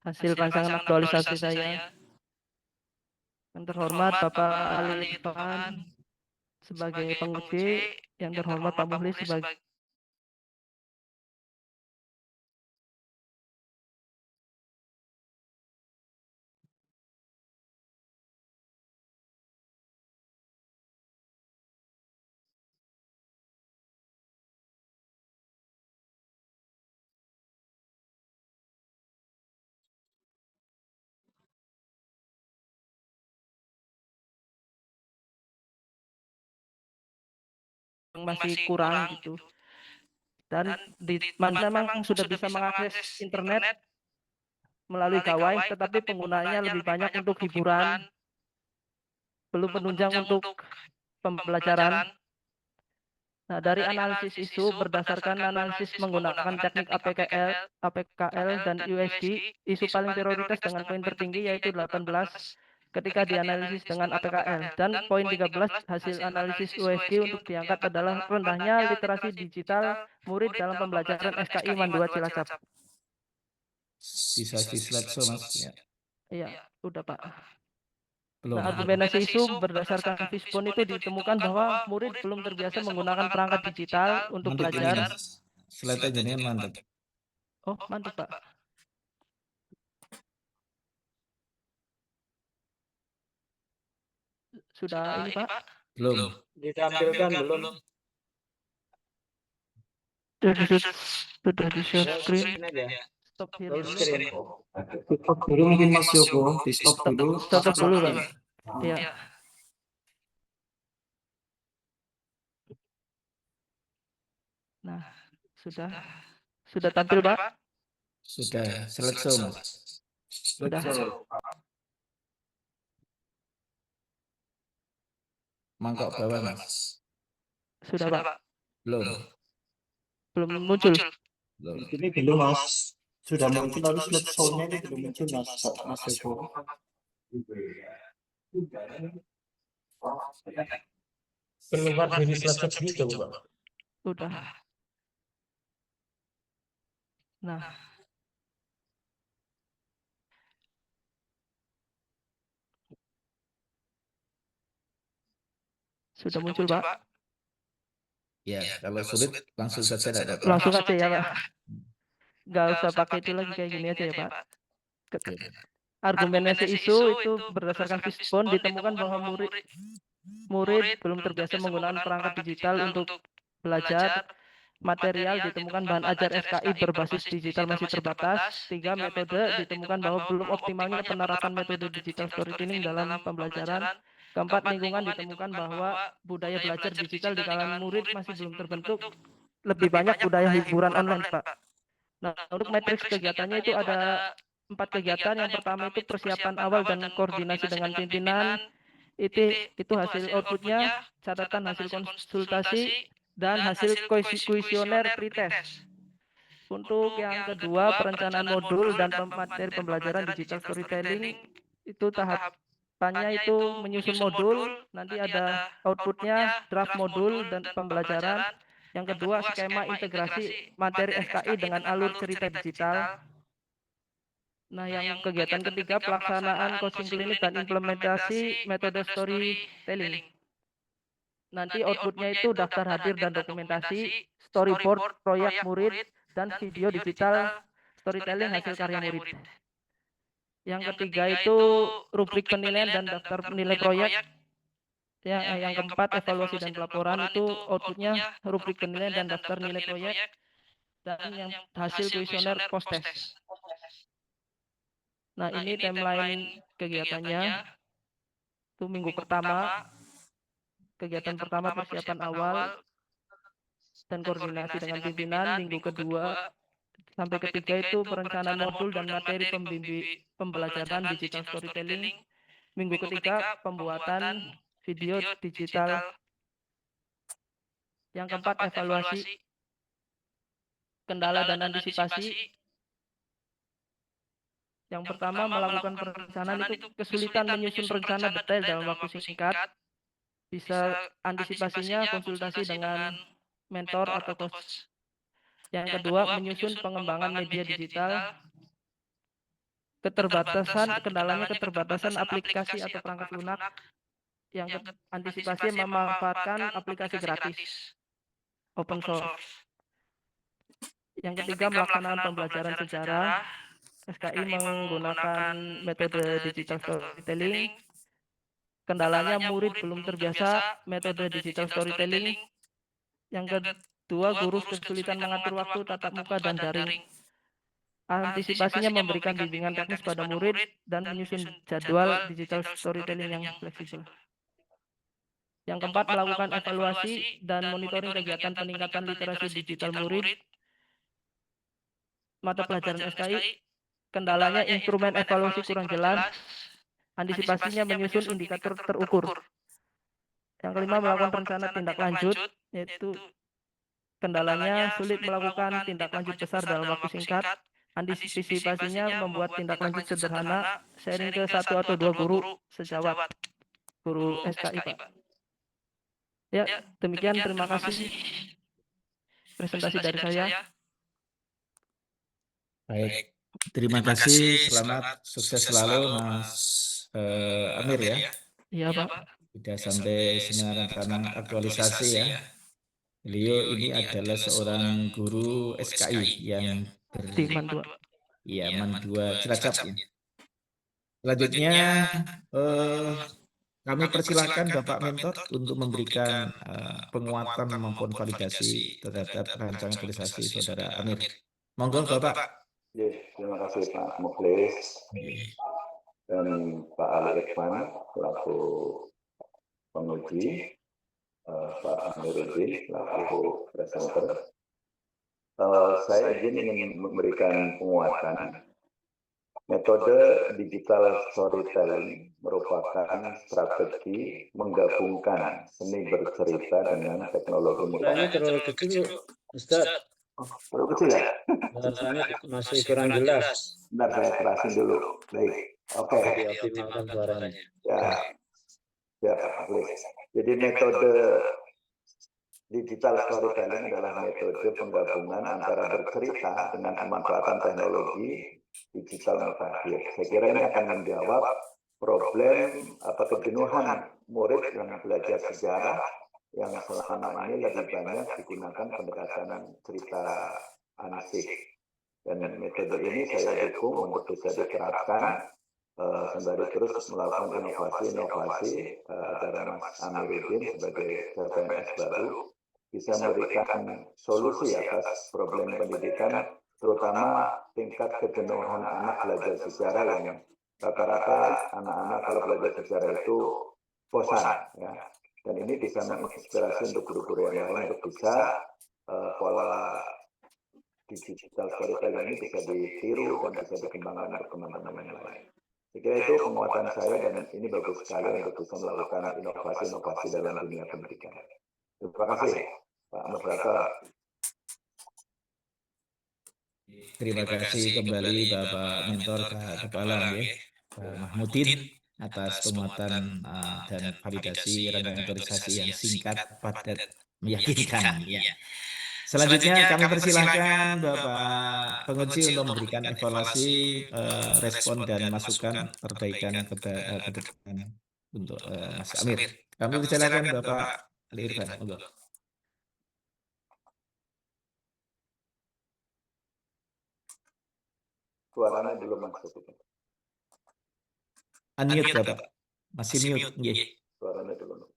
hasil rancangan aktualisasi saya. Yang terhormat Bapak Ali Irfan sebagai penguji, yang terhormat Pak Muhlis sebagai yang masih kurang gitu. Dan di mana memang sudah bisa mengakses internet melalui gawai, tetapi penggunaannya lebih banyak untuk hiburan, belum penunjang untuk pembelajaran. Nah, dari analisis isu berdasarkan analisis menggunakan teknik APKL dan USD, isu paling prioritas dengan poin tertinggi yaitu 18 ketika dianalisis dengan APKL, dan poin 13 hasil analisis USD untuk diangkat adalah rendahnya literasi digital murid dalam pembelajaran SKI Man 2 Cilacap. Bisa di slideshow Mas ya. Iya, udah Pak. Belum. Nah, argumentasi isu berdasarkan Fishbone itu ditemukan bahwa murid belum terbiasa menggunakan perangkat digital untuk Mantap ini belajar. Mas. Slide jenengan mantap. Oh, mantap Pak. Sudah ini Pak? Belum. Ditampilkan belum? Sudah di share screen. Screen aja. Stop here Full dulu. screen. Stop dulu mungkin Mas Yoko, di stop dulu. Stop dulu Pak. Iya. Nah, sudah tampil Pak? Sudah, slideshow Mas. Sudah. Mangkok bawah Mas. Sudah Pak. Belum. Belum muncul. Belum. Ini belum Mas. Sudah muncul tapi slideshow-nya ini belum muncul Mas. Mas Yoko. Keluar dari slideshow juga Pak. Udah. Nah, sudah muncul Pak? Ya, kalau sulit langsung saja tidak apa-apa. Langsung aja ya Pak. Nggak usah pakai itu lagi, kayak gini aja ya Pak. Argumentasi isu itu berdasarkan Fishbone ditemukan bahwa murid belum terbiasa menggunakan perangkat digital untuk belajar. Material ditemukan bahan ajar SKI berbasis digital masih terbatas. 3. Metode ditemukan bahwa belum optimalnya penerapan metode digital storytelling dalam pembelajaran. 4. Lingkungan ditemukan bahwa budaya belajar digital di kalangan murid masih belum terbentuk. Lebih banyak budaya hiburan online Pak. Nah, untuk matriks kegiatannya itu ada 4 kegiatan. Yang pertama itu persiapan awal dan koordinasi dengan pimpinan. Itu hasil outputnya, catatan hasil konsultasi, dan hasil kuesioner pretest. Untuk yang kedua, perencanaan modul dan materi pembelajaran digital storytelling, itu tahapannya itu menyusun modul, nanti ada outputnya draft modul dan pembelajaran. Yang kedua, skema integrasi materi SKI dengan alur cerita digital. Nah, yang kegiatan ketiga, pelaksanaan coaching klinik dan implementasi metode storytelling. Nanti outputnya itu daftar hadir dan dokumentasi, storyboard proyek murid, dan video digital storytelling hasil karya murid. Yang ketiga itu rubrik penilaian dan daftar penilai proyek. Yang keempat, evaluasi dan pelaporan, itu outputnya rubrik penilaian dan daftar nilai proyek. Dan yang hasil kuesioner post test. Nah, ini timeline kegiatannya. Itu minggu pertama. Kegiatan pertama persiapan awal dan koordinasi dengan pimpinan. Minggu kedua sampai ketiga itu perencanaan modul dan materi pembelajaran digital storytelling. Minggu ketiga pembuatan video digital. Yang keempat, evaluasi, kendala dan antisipasi. Yang pertama, melakukan perencanaan itu kesulitan menyusun rencana detail dalam waktu singkat. Bisa antisipasinya konsultasi dengan mentor atau coach. Yang kedua, menyusun pengembangan media digital. kendalanya keterbatasan aplikasi atau perangkat lunak. Antisipasi memanfaatkan aplikasi gratis open source. Yang ketiga, melaksanakan pembelajaran sejarah. SKI menggunakan metode digital storytelling. Kendalanya murid belum terbiasa metode digital storytelling. Yang kedua, guru kesulitan mengatur waktu tatap muka dan daring. Antisipasinya memberikan bimbingan teknis pada murid dan menyusun jadwal digital storytelling yang fleksibel. Yang keempat, melakukan evaluasi dan monitoring kegiatan peningkatan literasi digital murid. Mata pelajaran SKI, kendalanya instrumen evaluasi kurang jelas. Antisipasinya menyusun indikator terukur. Yang kelima, melakukan rencana tindak lanjut, yaitu kendalanya sulit melakukan tindak lanjut besar dalam waktu singkat. Antisipasinya membuat tindak lanjut sederhana, sharing ke 1 atau 2 guru sejawat guru SKI, Pak. Ya, demikian, terima kasih presentasi dari saya. Baik, terima kasih. Selamat sukses selalu, Mas Amir ya. Iya, Pak. Sudah sampai seminar tentang aktualisasi ya. Beliau ini adalah seorang guru SKI yang Di Mandua. ya Mandua Cilacap ya. Selanjutnya kami persilahkan Bapak Mentor untuk memberikan penguatan maupun validasi terhadap rancangan aktualisasi Saudara Amir. Monggo Bapak. Terima kasih Pak Mukhlis dan Pak Ali Irfan selaku penguji, Pak Amiruddin selaku presenter. Saya ingin memberikan penguatan. Metode digital storytelling merupakan strategi menggabungkan seni bercerita dengan teknologi modern. Terlalu kecil, Ustaz. Terlalu kecil ya? Bahasanya masih kurang jelas. Bentar, saya kerasin dulu. Baik, oke. Dioptimalkan suaranya. Ya, please. Jadi metode digital storytelling adalah metode penggabungan antara bercerita dengan pemanfaatan teknologi digital mutakhir. Saya kira ini akan menjawab problem atau kejenuhan murid yang belajar sejarah yang selama ini lebih banyak digunakan pendekatan cerita ansih. Dan metode ini saya dukung untuk bisa diterapkan sembari terus melakukan inovasi-inovasi agar Mas Amiruddin sebagai CPNS baru bisa memberikan solusi atas problem pendidikan, terutama tingkat kejenuhan anak belajar sejarah yang rata-rata anak-anak kalau belajar sejarah itu bosan, ya. Dan ini bisa menginspirasi untuk guru-guru yang lain untuk bisa pola digital storytelling ini bisa ditiru dan bisa dikembangkan untuk teman-teman yang lain. Saya kira itu penguatan saya dan ini bagus sekali untuk bisa melakukan inovasi-inovasi dalam dunia pendidikan. Terima kasih Pak Moderator. Terima kasih kembali Bapak Mentor Kepala ya, Pak Mahmudin atas penguatan dan validasi rangkaian aktualisasi yang singkat, padat, meyakinkan ya. Selanjutnya kami persilahkan Bapak penguji untuk memberikan evaluasi, respon dan masukan perbaikan ke depan untuk Mas Amir. Kami persilahkan Bapak Ali Irfan. Monggo. Suaranya belum masuk. Unmute Bapak. Masih mute. Yeah. Suaranya belum.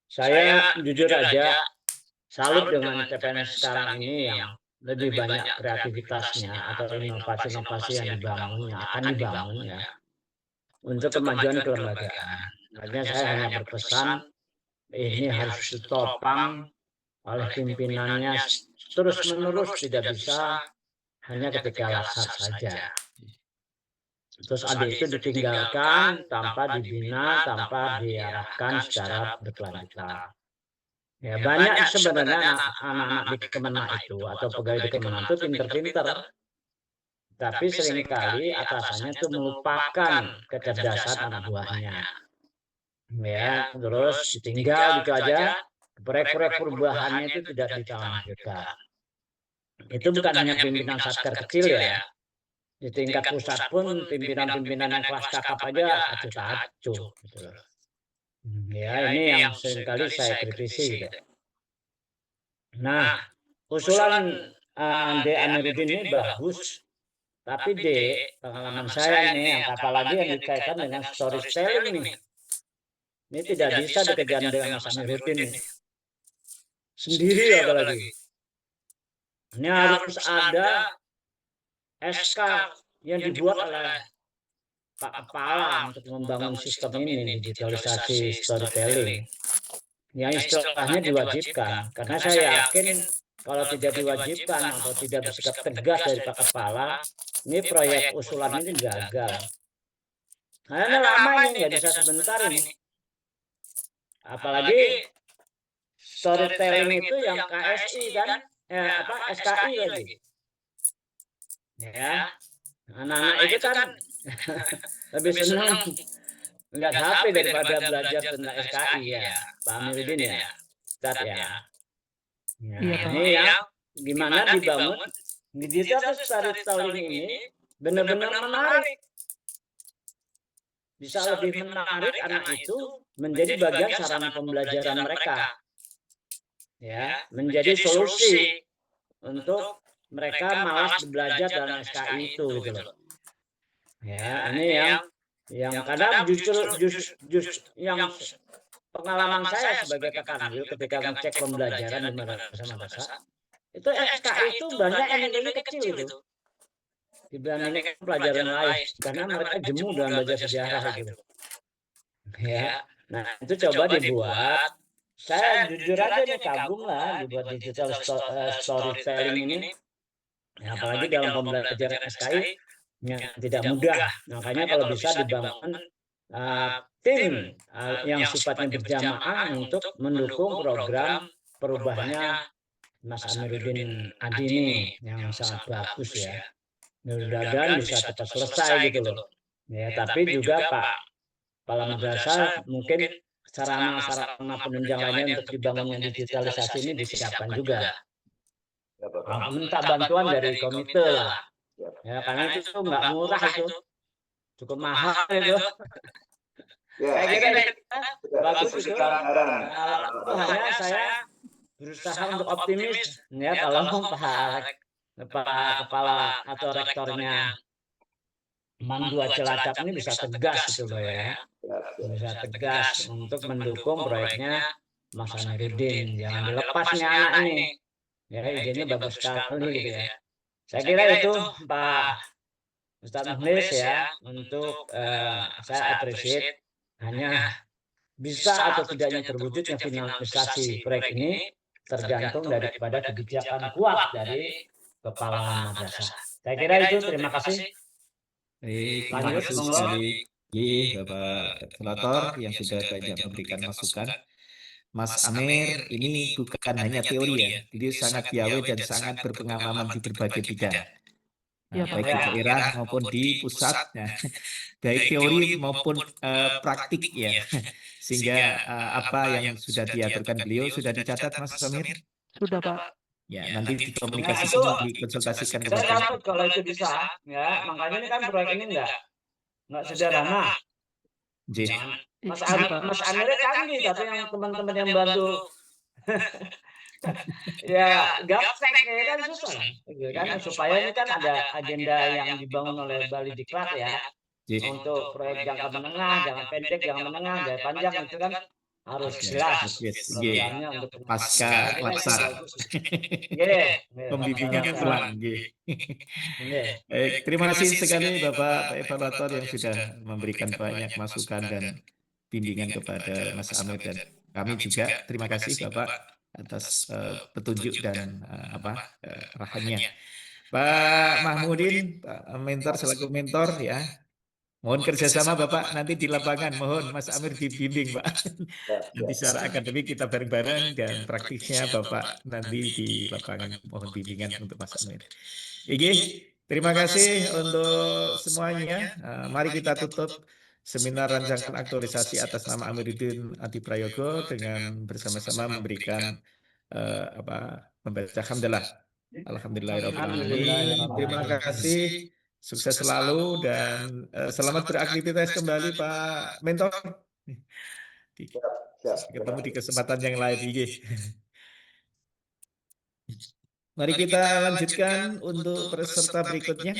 Saya jujur aja salut dengan CPNS sekarang ini yang lebih banyak kreativitasnya atau inovasi-inovasi yang dibangun, yang akan dibangun ya untuk kemajuan kelembagaan. Makanya saya hanya berpesan ini harus ditopang oleh pimpinannya terus-menerus, tidak bisa hanya ketika laksar saja. Terus adik itu ditinggalkan tanpa dibina, tanpa diarahkan secara berkelanjutan. Ya, banyak sebenarnya anak-anak di Kemenang itu atau pegawai di Kemenang itu pinter-pinter. Tapi seringkali atasannya itu melupakan kecerdasan anak buahnya. Ya, terus ditinggal gitu aja, proyek-proyek perubahannya itu tidak dilanjutkan. itu bukan hanya pimpinan satker kecil ya. Di tingkat pusat pun pimpinan-pimpinan yang kelas kakap aja acuh tak acuh gitu loh. Ya ini yang seringkali saya kritisi gitu. Nah, usulan D. Amiruddin ini bagus, tapi D, pengalaman saya ini yang apalagi yang dikaitkan dengan storytelling nih. Ini tidak bisa dikejar dengan Mas Amiruddin nih. Sendiri apalagi. Ini harus ada SK yang dibuat oleh Pak Kepala untuk membangun sistem ini, digitalisasi storytelling. Yang istilahnya diwajibkan, karena saya yakin kalau tidak diwajibkan atau tidak bersikap tegas dari Pak Kepala, ini proyek usulan ini gagal. Karena lama ini nggak bisa sebentar ini. Apalagi storytelling itu yang KSI kan, SKI lagi. Ya, anak-anak itu kan lebih senang lihat HP daripada belajar tentang SKI ya, Pak Amiruddin ya, Ustadz ya. Nah, Iya, Pak. ini yang gimana dibangun digital storytelling ini benar-benar menarik. Bisa lebih menarik anak itu menjadi bagian sarana pembelajaran mereka. Ya, menjadi solusi untuk mereka malas belajar dalam SKI itu gitu loh. Ya, ini yang kadang justru yang pengalaman saya sebagai kakak ambil ketika ngecek pembelajaran di madrasah itu SKI itu banyak yang nilainya kecil itu dibandingkan pelajaran lain karena mereka jemu dalam belajar sejarah gitu. Ya, nah itu coba dibuat. Saya jujur aja nih kagum lah dibuat digital storytelling ini. Ya, apalagi dalam pembelajaran SKI yang tidak mudah. Makanya kalau bisa dibangun tim yang sifatnya berjamaah untuk mendukung program perubahannya Mas Amiruddin Adi ini yang sangat bagus ya. Mudah-mudahan bisa cepat selesai gitu loh. Ya, tapi juga Pak Kepala Madrasah mungkin sarana-sarana penunjang lainnya untuk dibangunnya digitalisasi ini disiapkan juga. Minta bantuan dari komite lah. Ya, karena itu tuh nggak murah itu, cukup mahal itu. Saya kira bagus itu. Hanya saya berusaha untuk optimis ya kalau Pak Kepala atau rektornya Mandua Cilacap ini bisa tegas gitu loh ya. Bisa tegas untuk mendukung proyeknya Mas Amiruddin. Jangan dilepas nih anak ini. Ya idenya bagus sekali gitu ya. Saya kira itu Pak Ustadz Mukhlis ya untuk saya appreciate hanya bisa atau tidaknya terwujudnya finalisasi proyek ini tergantung daripada kebijakan kuat dari kepala madrasah. Saya kira itu, terima kasih. Terima Lanjut, kasih monggo. sekali Bapak Evaluator yang sudah banyak memberikan masukan. Mas Amir ini bukan hanya teori ya, dia sangat piawai dan sangat berpengalaman di berbagai bidang. Iya, Nah, Pak. baik di daerah maupun di pusat, baik teori maupun praktik ya. Sehingga apa yang sudah diaturkan beliau sudah dicatat Mas Amir? Sudah, Pak. Ya, nanti dikomunikasikan, dikonsultasikan Saya kepada takut kalau itu bisa, ya makanya ini kan proyek ini nggak sederhana. J. Mas Iya, Pak. Amirnya canggih, tapi yang teman-teman yang bantu ya gaptek ya kan susah gitu kan, supaya ini kan ada agenda yang dibangun oleh Bali Diklat ya untuk proyek jangka menengah, jangka pendek, jangka menengah, jangka panjang itu kan harus jelas programnya untuk pasca laksana. Pembimbingan ulang. Terima kasih sekali Bapak Evaluator yang sudah memberikan banyak masukan dan bimbingan kepada Mas Amir dan kami juga. Terima kasih Bapak atas petunjuk dan arahannya. Pak Mahmudin, Pak mentor selaku mentor ya. Mohon kerjasama Bapak nanti di lapangan, mohon Mas Amir dibimbing Pak. Nanti secara akademik kita bareng-bareng dan praktisnya Bapak nanti di lapangan, mohon bimbingan untuk Mas Amir. Oke, terima kasih untuk semuanya. Mari kita tutup seminar rancangan aktualisasi atas nama Amiruddin Adi Prayogo dengan bersama-sama memberikan membaca hamdalah. Alhamdulillahirrahmanirrahim. Terima kasih. Sukses selalu dan selamat beraktivitas kembali Pak Mentor. Siap. Ketemu di kesempatan yang lain. Mari kita lanjutkan untuk peserta berikutnya.